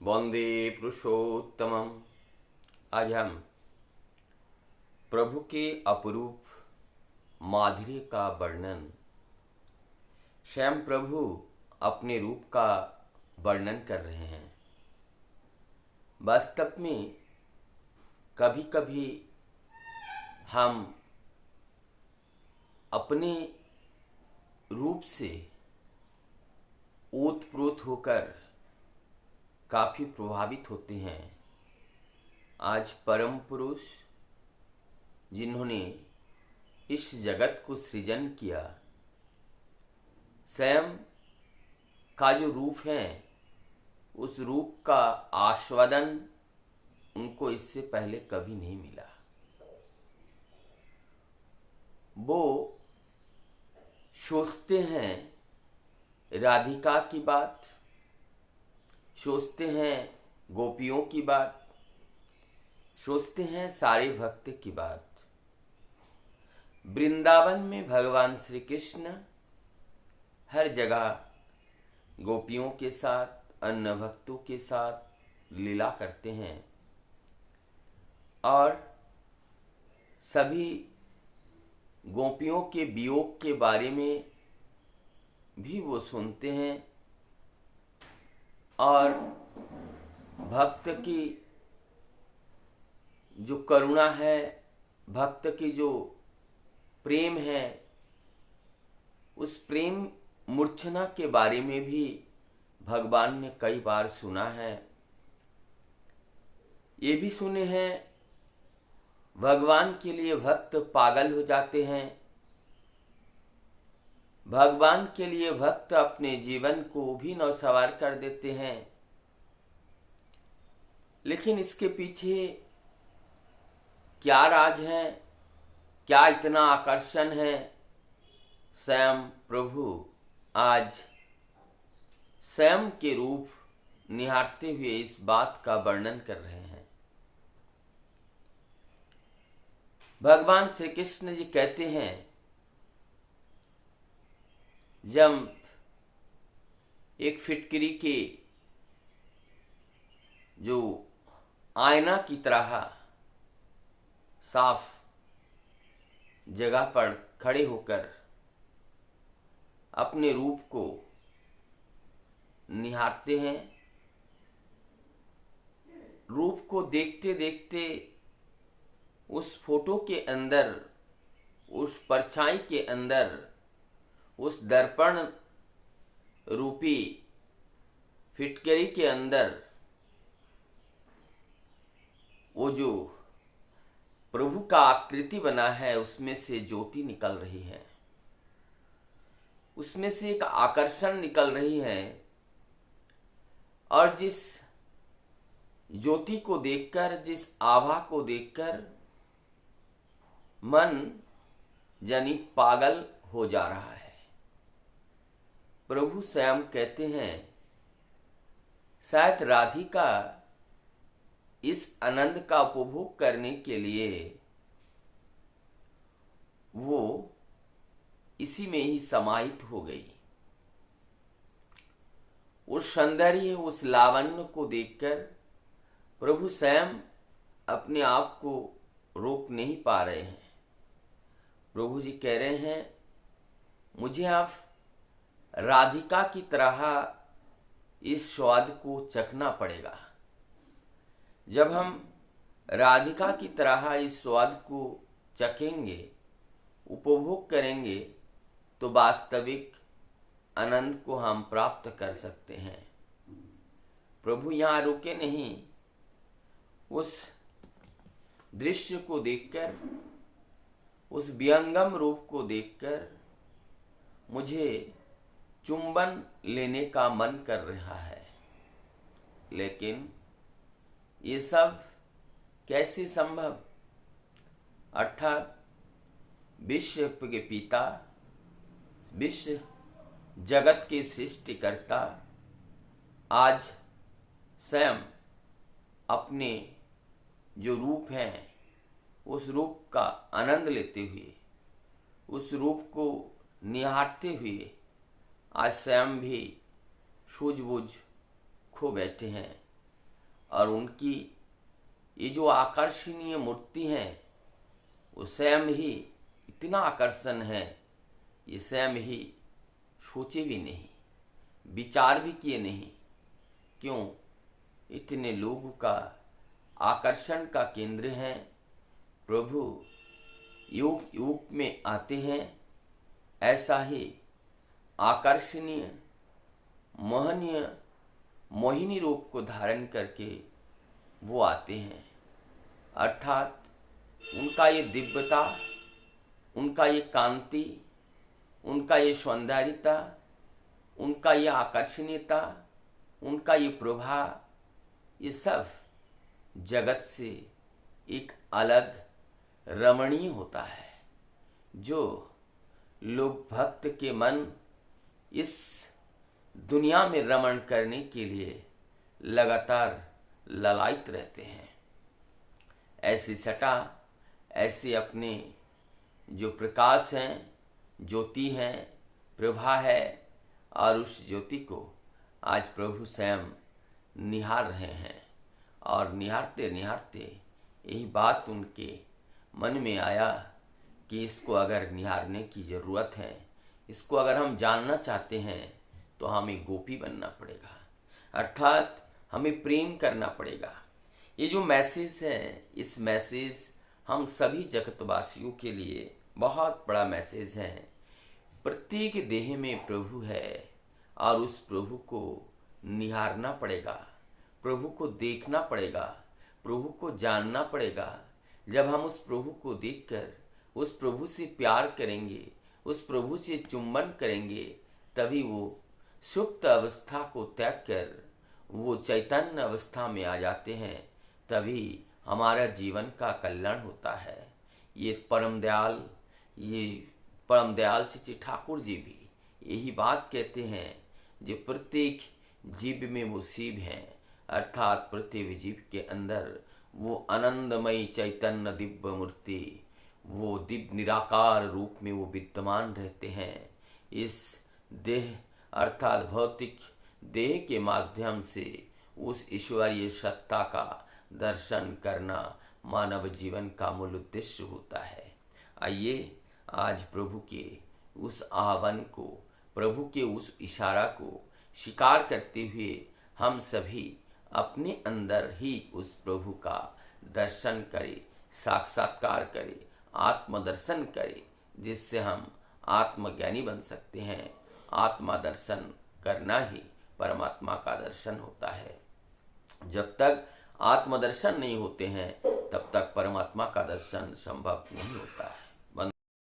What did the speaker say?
वंदे पुरुषोत्तमम। आज हम प्रभु के अपरूप माधुर्य का वर्णन, स्वयं प्रभु अपने रूप का वर्णन कर रहे हैं। वास्तव में कभी कभी हम अपने रूप से ओतप्रोत होकर काफ़ी प्रभावित होते हैं। आज परम पुरुष जिन्होंने इस जगत को सृजन किया, स्वयं का जो रूप है, उस रूप का आस्वादन उनको इससे पहले कभी नहीं मिला। वो सोचते हैं राधिका की बात, सोचते हैं गोपियों की बात, सोचते हैं सारे भक्त की बात। वृंदावन में भगवान श्री कृष्ण हर जगह गोपियों के साथ, अन्य भक्तों के साथ लीला करते हैं और सभी गोपियों के वियोग के बारे में भी वो सुनते हैं और भक्त की जो करुणा है, भक्त की जो प्रेम है, उस प्रेम मूर्छना के बारे में भी भगवान ने कई बार सुना है। ये भी सुने हैं भगवान के लिए भक्त पागल हो जाते हैं, भगवान के लिए भक्त अपने जीवन को भी नौसवार कर देते हैं। लेकिन इसके पीछे क्या राज है, क्या इतना आकर्षण है? स्वयं प्रभु आज स्वयं के रूप निहारते हुए इस बात का वर्णन कर रहे हैं। भगवान श्री कृष्ण जी कहते हैं, जब एक फिटकरी के जो आईना की तरह साफ जगह पर खड़े होकर अपने रूप को निहारते हैं, रूप को देखते देखते उस फोटो के अंदर, उस परछाई के अंदर, उस दर्पण रूपी फिटकरी के अंदर वो जो प्रभु का आकृति बना है, उसमें से ज्योति निकल रही है, उसमें से एक आकर्षण निकल रही है। और जिस ज्योति को देखकर, जिस आभा को देखकर मन यानी पागल हो जा रहा है। प्रभु स्वयं कहते हैं, शायद राधिका इस आनंद का उपभोग करने के लिए वो इसी में ही समाहित हो गई। उस सौंदर्य, उस लावण्य को देखकर प्रभु स्वयं अपने आप को रोक नहीं पा रहे हैं। प्रभु जी कह रहे हैं, मुझे आप राधिका की तरह इस स्वाद को चखना पड़ेगा। जब हम राधिका की तरह इस स्वाद को चखेंगे, उपभोग करेंगे, तो वास्तविक आनंद को हम प्राप्त कर सकते हैं। प्रभु यहाँ रुके नहीं, उस दृश्य को देखकर, उस विहंगम रूप को देखकर मुझे चुंबन लेने का मन कर रहा है। लेकिन ये सब कैसे संभव? अर्थात विश्व के पिता, विश्व जगत के सृष्टिकर्ता आज स्वयं अपने जो रूप है, उस रूप का आनंद लेते हुए, उस रूप को निहारते हुए आज स्वयं भी सूझबूझ खो बैठे हैं। और उनकी ये जो आकर्षणीय मूर्ति हैं वो स्वयं ही इतना आकर्षण है, ये स्वयं ही सोचे भी नहीं, विचार भी किए नहीं, क्यों इतने लोगों का आकर्षण का केंद्र हैं। प्रभु युग युग में आते हैं, ऐसा ही आकर्षणीय मोहनीय मोहिनी रूप को धारण करके वो आते हैं। अर्थात उनका ये दिव्यता, उनका ये कांति, उनका ये सौंदर्यता, उनका ये आकर्षणीयता, उनका ये प्रभाव, ये सब जगत से एक अलग रमणीय होता है, जो लोग भक्त के मन इस दुनिया में रमण करने के लिए लगातार ललायित रहते हैं। ऐसी छटा, ऐसे अपने जो प्रकाश हैं, ज्योति हैं, प्रभा है, और उस ज्योति को आज प्रभु स्वयं निहार रहे हैं। और निहारते निहारते यही बात उनके मन में आया कि इसको अगर निहारने की ज़रूरत है, इसको अगर हम जानना चाहते हैं तो हमें गोपी बनना पड़ेगा, अर्थात हमें प्रेम करना पड़ेगा। ये जो मैसेज है, इस मैसेज हम सभी जगतवासियों के लिए बहुत बड़ा मैसेज है। प्रत्येक देह में प्रभु है और उस प्रभु को निहारना पड़ेगा, प्रभु को देखना पड़ेगा, प्रभु को जानना पड़ेगा। जब हम उस प्रभु को देखकर उस प्रभु से प्यार करेंगे, उस प्रभु से चुंबन करेंगे, तभी वो सुप्त अवस्था को त्याग कर वो चैतन्य अवस्था में आ जाते हैं। तभी हमारा जीवन का कल्याण होता है। ये परम दयाल श्री ठाकुर जी भी यही बात कहते हैं, जो प्रत्येक जीव में वो शिव हैं, अर्थात प्रत्येक जीव के अंदर वो आनंदमयी चैतन्य दिव्य मूर्ति, वो दिव्य निराकार रूप में वो विद्यमान रहते हैं। इस देह अर्थात भौतिक देह के माध्यम से उस ईश्वरीय सत्ता का दर्शन करना मानव जीवन का मूल उद्देश्य होता है। आइए आज प्रभु के उस आह्वान को, प्रभु के उस इशारा को स्वीकार करते हुए हम सभी अपने अंदर ही उस प्रभु का दर्शन करें, साक्षात्कार करें, आत्मदर्शन करें, जिससे हम आत्मज्ञानी बन सकते हैं। आत्मा दर्शन करना ही परमात्मा का दर्शन होता है। जब तक आत्मदर्शन नहीं होते हैं, तब तक परमात्मा का दर्शन संभव नहीं होता है।